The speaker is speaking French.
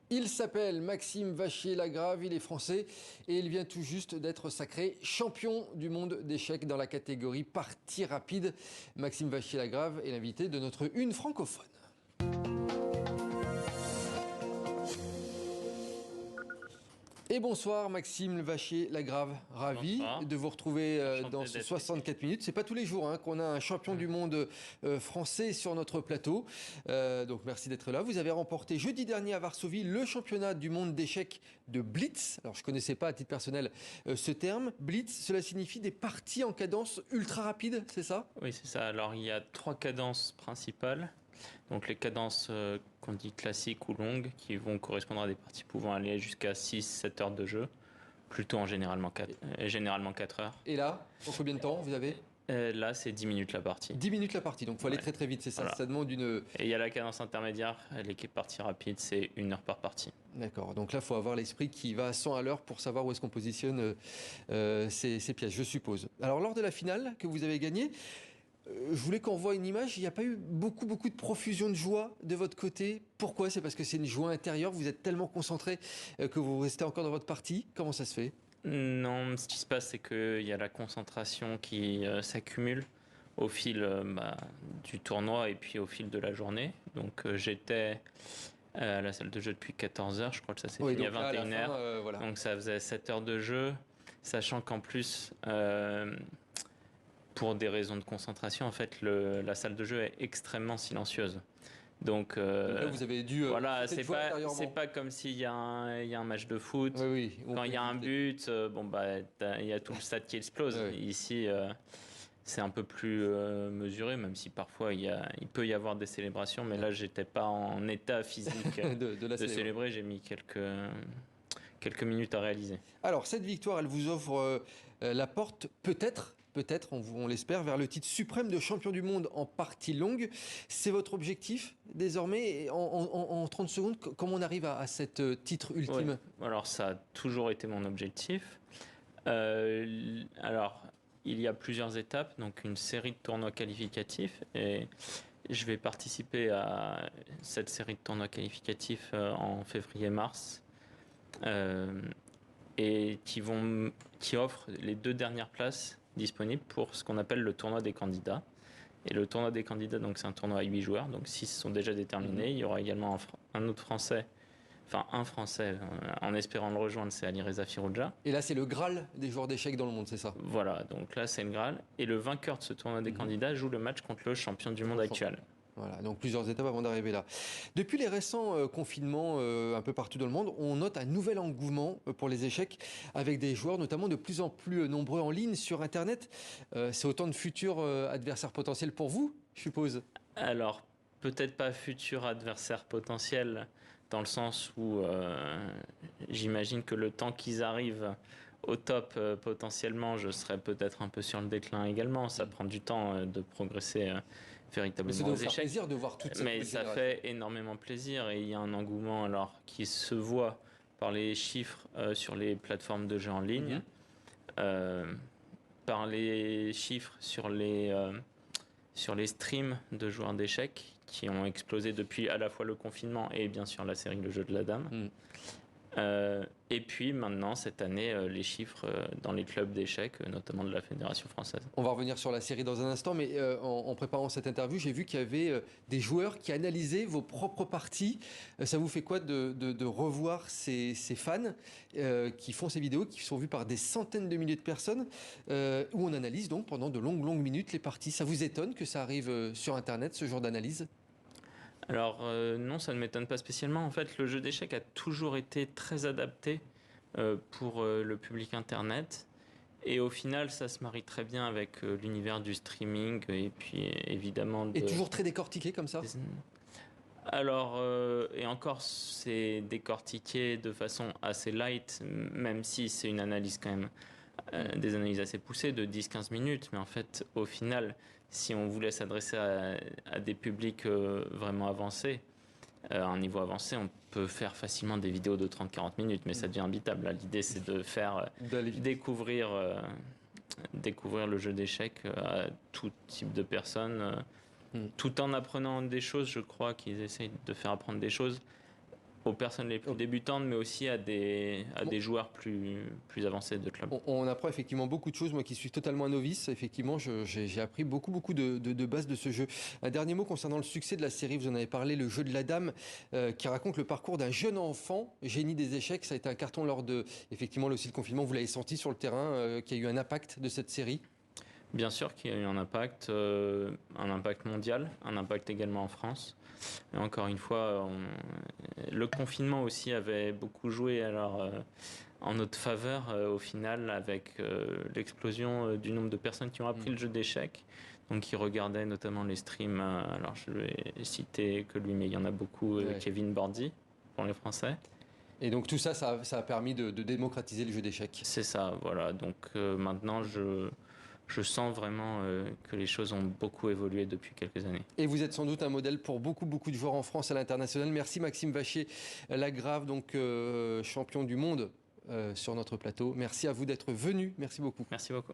Il s'appelle Maxime Vachier-Lagrave, il est français et il vient tout juste d'être sacré champion du monde d'échecs dans la catégorie partie rapide. Maxime Vachier-Lagrave est l'invité de notre Une francophone. Et bonsoir Maxime Vachier-Lagrave, ravi Bonsoir. de vous retrouver Enchanté dans ce d'être 64 minutes. C'est pas tous les jours qu'on a un champion du monde français sur notre plateau. Donc merci d'être là. Vous avez remporté jeudi dernier à Varsovie le championnat du monde d'échecs de Blitz. Alors je connaissais pas à titre personnel ce terme. Blitz, cela signifie des parties en cadence ultra rapide, c'est ça? Oui, c'est ça. Alors, il y a 3 cadences principales. Donc, les cadences qu'on dit classiques ou longues, qui vont correspondre à des parties pouvant aller jusqu'à 6-7 heures de jeu, plutôt généralement 4 heures. Et là, en combien de temps vous avez? Là, c'est 10 minutes la partie. 10 minutes la partie, donc il faut aller Ouais. très très vite, c'est ça. Voilà. Ça demande une... Et il y a la cadence intermédiaire, l'équipe partie rapide, c'est 1 heure par partie. D'accord, donc là, il faut avoir l'esprit qui va à 100 à l'heure pour savoir où est-ce qu'on positionne ces pièces, je suppose. Alors, lors de la finale que vous avez gagnée, je voulais qu'on voit une image. Il n'y a pas eu beaucoup de profusion de joie de votre côté. Pourquoi? C'est parce que c'est une joie intérieure. Vous êtes tellement concentré que vous restez encore dans votre partie. Comment ça se fait? Non, ce qui se passe, c'est qu'il y a la concentration qui s'accumule au fil du tournoi et puis au fil de la journée. Donc, j'étais à la salle de jeu depuis 14 heures, je crois que ça s'est Oui, fini à donc là, à la 21 fin, heures. voilà. Donc ça faisait 7 heures de jeu, sachant qu'en plus, pour des raisons de concentration, en fait, la salle de jeu est extrêmement silencieuse. Donc, Donc là, vous avez dû voilà, peut-être jouer intérieurement. c'est pas comme s'il y a un match de foot. Oui, oui. On Quand peut il y a un éviter. but, il y a tout le stade qui explose. Oui. Ici, c'est un peu plus mesuré, même si parfois il peut y avoir des célébrations. Mais là, j'étais pas en état physique de la de célébrer. J'ai mis quelques minutes à réaliser. Alors, cette victoire, elle vous offre la porte, peut-être, on l'espère, vers le titre suprême de champion du monde en partie longue. C'est votre objectif, désormais? Et en 30 secondes, comment on arrive à cet titre ultime? Ouais. Alors, ça a toujours été mon objectif. Alors, il y a plusieurs étapes, donc une série de tournois qualificatifs. Et je vais participer à cette série de tournois qualificatifs en février-mars. Et qui offrent les 2 dernières places disponibles pour ce qu'on appelle le tournoi des candidats. Et le tournoi des candidats, donc c'est un tournoi à 8 joueurs, donc 6 sont déjà déterminés. Il y aura également un autre Français, en espérant le rejoindre, c'est Alireza Firouzja. Et là, c'est le Graal des joueurs d'échecs dans le monde, c'est ça? Voilà, donc là c'est le Graal. Et le vainqueur de ce tournoi des candidats joue le match contre le champion du monde actuel. Voilà, donc plusieurs étapes avant d'arriver là. Depuis les récents confinements un peu partout dans le monde, on note un nouvel engouement pour les échecs avec des joueurs notamment de plus en plus nombreux en ligne sur Internet. C'est autant de futurs adversaires potentiels pour vous, je suppose? Alors, peut-être pas futur adversaire potentiel, dans le sens où j'imagine que le temps qu'ils arrivent au top, potentiellement, je serais peut-être un peu sur le déclin également. Ça prend du temps de progresser Mais ça véritablement doit aux vous faire échecs. plaisir de voir toute cette Mais nouvelle ça génération. fait énormément plaisir et il y a un engouement alors qui se voit par les chiffres sur les plateformes de jeux en ligne, par les chiffres sur les streams de joueurs d'échecs qui ont explosé depuis à la fois le confinement et bien sûr la série Le Jeu de la Dame. Mm. Et puis maintenant, cette année, les chiffres dans les clubs d'échecs, notamment de la Fédération française. On va revenir sur la série dans un instant, mais en préparant cette interview, j'ai vu qu'il y avait des joueurs qui analysaient vos propres parties. Ça vous fait quoi de revoir ces fans qui font ces vidéos, qui sont vues par des centaines de milliers de personnes, où on analyse donc pendant de longues minutes les parties? Ça vous étonne que ça arrive sur Internet, ce genre d'analyse? Alors non, ça ne m'étonne pas spécialement. En fait, le jeu d'échecs a toujours été très adapté pour le public Internet. Et au final, ça se marie très bien avec l'univers du streaming et puis évidemment Et toujours très décortiqué comme ça? Alors, et encore, c'est décortiqué de façon assez light, même si c'est une analyse quand même, des analyses assez poussées de 10-15 minutes. Mais en fait, au final, si on voulait s'adresser à des publics vraiment avancés, à un niveau avancé, on peut faire facilement des vidéos de 30-40 minutes, mais ça devient imbitable. Là, l'idée, c'est de faire D'aller vite. découvrir le jeu d'échecs à tout type de personnes. Tout en apprenant des choses, je crois qu'ils essayent de faire apprendre des choses aux personnes les plus débutantes, mais aussi à des joueurs plus avancés de club. On apprend effectivement beaucoup de choses. Moi qui suis totalement un novice, effectivement, j'ai appris beaucoup de bases de ce jeu. Un dernier mot concernant le succès de la série, vous en avez parlé, le jeu de la dame, qui raconte le parcours d'un jeune enfant, génie des échecs. Ça a été un carton lors de, effectivement, aussi le confinement. Vous l'avez senti sur le terrain, qu'il y a eu un impact de cette série? Bien sûr qu'il y a eu un impact mondial, un impact également en France. Et encore une fois, le confinement aussi avait beaucoup joué en notre faveur au final avec l'explosion du nombre de personnes qui ont appris le jeu d'échecs, donc qui regardaient notamment les streams. Alors je vais citer que lui, mais il y en a beaucoup, Kevin Bordy pour les Français. Et donc tout ça, ça a permis de démocratiser le jeu d'échecs. C'est ça, voilà. Donc maintenant, je sens vraiment que les choses ont beaucoup évolué depuis quelques années. Et vous êtes sans doute un modèle pour beaucoup de joueurs en France à l'international. Merci Maxime Vachier-Lagrave, donc champion du monde sur notre plateau. Merci à vous d'être venu. Merci beaucoup. Merci beaucoup.